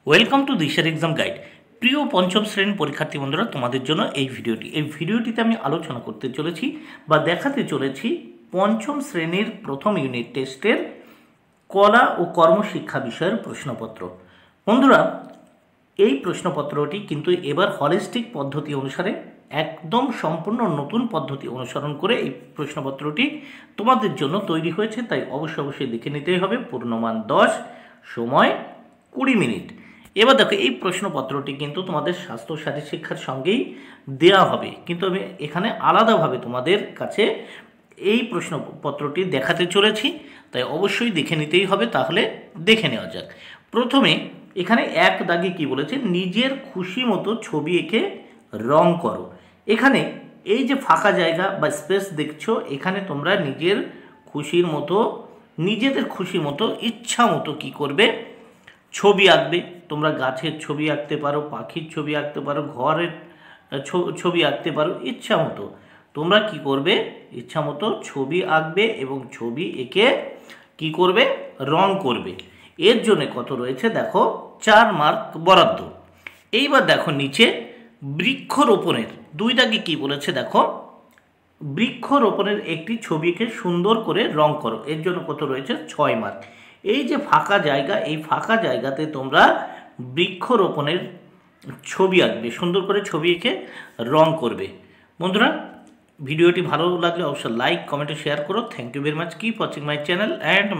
Welcome to দিশার exam guide. প্রিয় পঞ্চম শ্রেণীর পরীক্ষার্থী বন্ধুরা, তোমাদের জন্য এই ভিডিওটিতে আমি আলোচনা করতে চলেছি বা দেখাতে চলেছি পঞ্চম শ্রেণীর প্রথম ইউনিট টেস্টের কলা ও কর্মশিক্ষা বিষয়ের প্রশ্নপত্র। বন্ধুরা, এই প্রশ্নপত্রটি কিন্তু এবার হলিস্টিক পদ্ধতি অনুসারে একদম সম্পূর্ণ নতুন পদ্ধতি অনুসরণ করে এই প্রশ্নপত্রটি তোমাদের জন্য তৈরি হয়েছে, তাই অবশ্যই দেখে নিতেই হবে। পূর্ণমান 10, সময় 20 মিনিট। এবার দেখো, এই প্রশ্নপত্রটি কিন্তু তোমাদের স্বাস্থ্য শারীর শিক্ষার সঙ্গেই দেওয়া হবে, কিন্তু আমি এখানে আলাদাভাবে তোমাদের কাছে এই প্রশ্নপত্রটি দেখাতে চলেছি, তাই অবশ্যই দেখে নিতেই হবে। তাহলে দেখে নেওয়া যাক। প্রথমে এখানে এক দাগে কি বলেছে, নিজের খুশি মতো ছবি এঁকে রং করো। এখানে এই যে ফাঁকা জায়গা বা স্পেস দেখছো, এখানে তোমরা নিজেদের খুশি মতো ইচ্ছা মতো কী করবে, ছবি আঁকবে। তোমরা গাছের ছবি আঁকতে পারো, পাখির ছবি আঁকতে পারো, ঘরের ছবি আঁকতে পারো, ইচ্ছা মতো তোমরা কি করবে, ইচ্ছা মতো ছবি আঁকবে এবং ছবি এঁকে কি করবে, রং করবে। এর জন্য কত রয়েছে দেখো, 4 মার্ক বরাদ্দ। এইবার দেখো নিচে বৃক্ষরোপণের 2 দাগে কি বলেছে দেখো, বৃক্ষরোপণের একটি ছবিকে সুন্দর করে রং করো। এর জন্য কত রয়েছে, 6 মার্ক। এই যে ফাঁকা জায়গা, এই ফাঁকা জায়গাতে তোমরা বৃক্ষরোপণের ছবি আঁকবে, সুন্দর করে ছবি এঁকে রং করবে। বন্ধুরা, ভিডিওটি ভালো লাগলে অবশ্যই লাইক, কমেন্ট, শেয়ার করো। Thank you very much. Keep watching my channel and